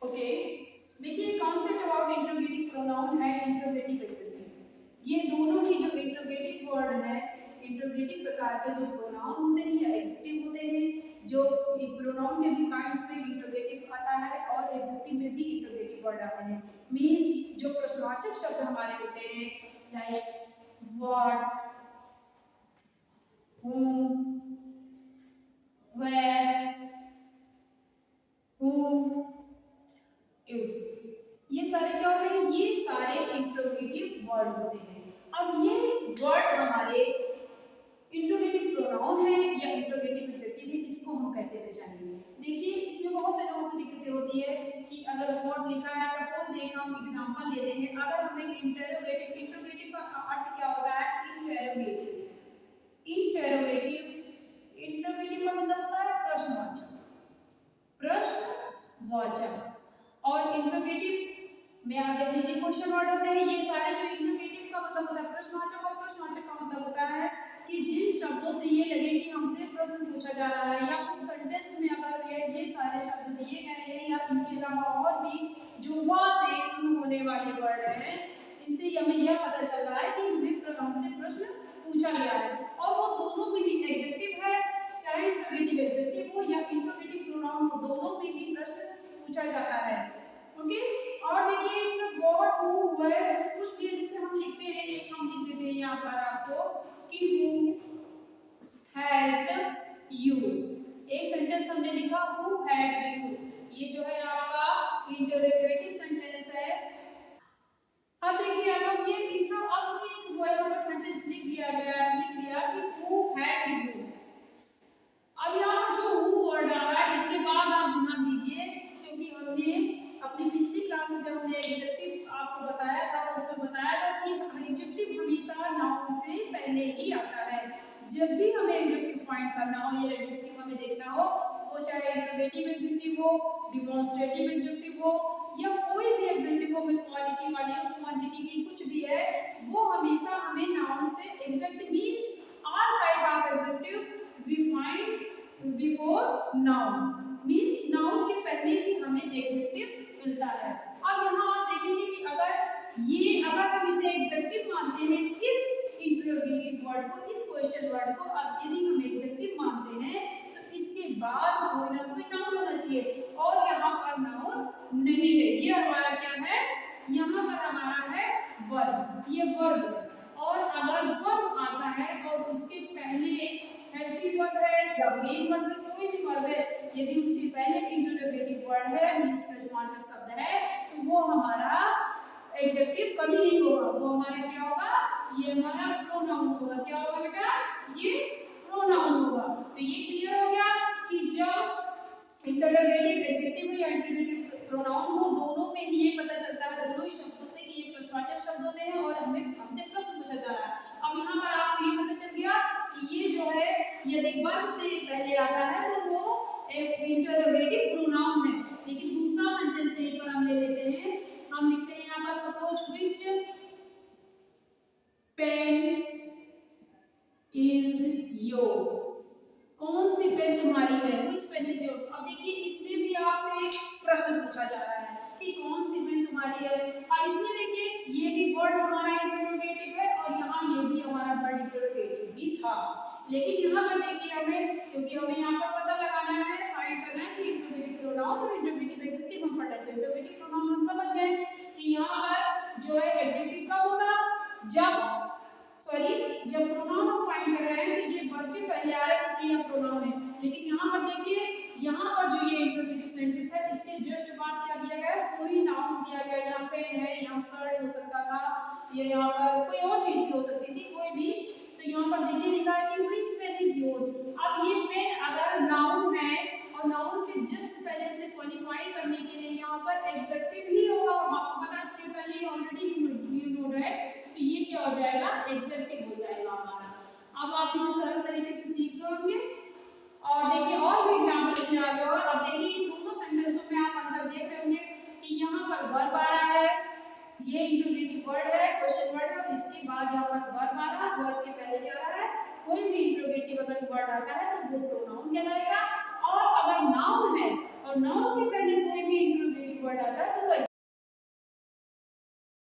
Okay, देखिए concept about interrogative pronoun है interrogative adjective. ये दोनों ही जो इंट्रोगेटिव वर्ड है, इंट्रोगेटिव प्रकार के जो प्रोनाउन होते हैं या एडजेक्टिव होते हैं, जो प्रोनाउन के भी काइंड्स में इंट्रोगेटिव आता है और एडजेक्टिव में भी इंट्रोगेटिव वर्ड आते हैं। मींस जो प्रश्नवाचक शब्द हमारे होते हैं like what, whom, where, who, is, ये सारे क्या होते हैं? ये सारे इंट्रोगेटिव वर्ड होते हैं। अब ये वर्ड हमारे इंट्रोगेटिव प्रोनाउन है या इंट्रोगेटिव एडजेक्टिव है, इसको हम कैसे पहचानेंगे? देखिए इसमें बहुत से लोगों को दिक्कतें होती है कि अगर वर्ड लिखा है, सपोज एक हम एग्जांपल लेते हैं, अगर हमें इंटरोगेटिव, इंट्रोगेटिव का अर्थ क्या होता है? इंटरोगेटिव, इंटरोगेटिव, इंट्रोगेटिव का मतलब होता है प्रश्नवाचक, प्रश्नवाचक। और इंट्रोगेटिव में आप देख लीजिए क्वेश्चन वर्ड होते हैं। ये सारे जो इंट्रोगेटिव का मतलब होता है प्रश्नवाचक, और प्रश्नवाचक का मतलब होता है कि जिन शब्दों से ये लगे कि हमसे प्रश्न पूछा जा रहा है, या उस सेंटेंस में अगर ये सारे शब्द दिए गए हैं या इनके अलावा और भी जो वा से शुरू होने वाले वर्ड हैं, इनसे हमें यह पता चल रहा है कि हमें हमसे प्रश्न पूछा गया है। और वो दोनों में ही एडजेक्टिव है, चाहे इंट्रोगेटिव एडजेक्टिव हो या इंट्रोगेटिव प्रोनाउन हो, दोनों में ही प्रश्न पूछा जाता है। ओके, और देखिए इसमें व्हाट, हु, वेयर कुछ भी है जिसे हम लिखते हैं, हम लिख देते हैं यहाँ पर आपको कि हु हैड यू। एक सेंटेंस हमने लिखा हु हैड यू, ये जो है आपका इंटरोगेटिव सेंटेंस है। अब देखिए आप लोग ये इंट्रो, अब ये वर्ड का सेंटेंस लिख दिया गया, लिख दिया कि हु हैड यू। अब यहाँ पर जो हु वर्ड आ रहा है, इसके बाद आप ध्यान दीजिए, क्योंकि हमने अपनी पिछली क्लास में जब हमने एडजेक्टिव आपको बताया था तो उसमें बताया था कि एडजेक्टिव हमेशा नाउन से पहले ही आता है। जब भी हमें एडजेक्टिव फाइंड करना हो या एडजेक्टिव हमें देखना हो, वो चाहे इंट्रोगेटिव एडजेक्टिव हो, डिमॉन्स्ट्रेटिव एडजेक्टिव हो, या कोई भी एडजेक्टिव हो में क्वालिटी वाली हो, क्वांटिटी की कुछ भी है, वो हमेशा हमें नाउन से adjective means all type of adjective we find before noun, means noun के पहले ही हमें एडजेक्टिव मिलता है। अब यहाँ आप देखेंगे कि अगर हम इसे एडजेक्टिव मानते हैं, इस इंट्रोगेटिव वर्ड को, इस क्वेश्चन वर्ड को यदि हम एडजेक्टिव मानते हैं, तो इसके बाद कोई ना कोई नाउन होना चाहिए, और यहाँ पर नाउन नहीं है। ये हमारा क्या है? यहाँ पर हमारा है वर्ब, ये वर्ब है। और अगर वर्ब आता है और उसके पहले हेल्पिंग वर्ब है या मेन वर्ब है, कोई भी वर्ब है, यदि उसके पहले इंटरोगेटिव वर्ड है, मींस प्रश्नवाचक शब्द है, तो वो हमारा एडजेक्टिव कभी नहीं होगा, वो हमारा क्या होगा? ये हमारा प्रोनाउन होगा। क्या होगा बेटा? ये प्रोनाउन होगा। तो ये क्लियर हो गया कि जब इंटरोगेटिव एडजेक्टिव या इंटरोगेटिव प्रोनाउन हो, दोनों में ही ये पता चलता है, दोनों ही शब्दों से कि ये प्रश्नवाचक शब्द होते हैं और हमसे प्रश्न पूछा जा रहा है। अब यहाँ पर आपको ये पता चल गया कि ये जो है यदि वर्ब से पहले आता है तो वो एक इंटरोगेटिव प्रोनाउन है। लेकिन दूसरा सेंटेंस यहीं पर हम ले लेते हैं, हम लिखते हैं यहाँ पर suppose which pen is your, कौन सी पेन तुम्हारी है? Which pen is yours. अब देखिए इसमें भी आपसे प्रश्न पूछा जा रहा है कि कौन सी पेन तुम्हारी है। अब इसमें देखिए ये भी वर्ड हमारा इंटरोगेटिव है और यहाँ ये भी हमारा वर्ड इंटरोगेटिव भी था, लेकिन यहाँ पर देखिए हमें, क्योंकि हमें यहाँ पर पता लगाना है, फाइंड करना है कि इंटरोगेटिव प्रोनाउन और इंटरोगेटिव एडजेक्टिव हम पढ़ रहे थे। इंटरोगेटिव प्रोनाउन हम समझ गए कि यहाँ पर जो है एडजेक्टिव कब होता, जब प्रोनाउन हम फाइंड कर रहे हैं तो ये वर्ब के पहले आ रहा है, इसलिए यह प्रोनाउन है। लेकिन यहाँ पर देखिए, यहाँ पर जो ये इंटरोगेटिव सेंटेंस है, इसके जस्ट बाद क्या दिया गया है? कोई नाउन दिया गया है। यहाँ पेन है, यहाँ शर्ट हो सकता था, ये यहाँ पर कोई और चीज भी हो सकती थी, कोई भी। तो यहाँ पर देखिए लिखा है कि व्हिच पेन इज योर्स। अब ये पेन अगर नाउन है और नाउन के जस्ट पहले से क्वालिफाई करने के लिए यहाँ पर एडजेक्टिव ही होगा, आपको पता है पहले ऑलरेडी यू नो दैट, तो ये क्या हो जाएगा? एडजेक्टिव हो जाएगा हमारा। अब आप इसे सरल तरीके से सीख गए होंगे। और देखिए और भी एग्जांपल इसमें आ गया। अब देखिए दोनों सेंटेंसों में आप अंतर देख रहे होंगे कि यहाँ पर वर्ब आ रहा है, ये इंट्रोगेटिव वर्ड है, क्वेश्चन वर्ड है, और इसके बाद यहाँ पर वर्ब आ रहा है, वर्ब के पहले क्या आ रहा है? कोई भी इंट्रोगेटिव अगर वर्ड आता है तो वो प्रोनाउन कहलाएगा। और अगर नाउन है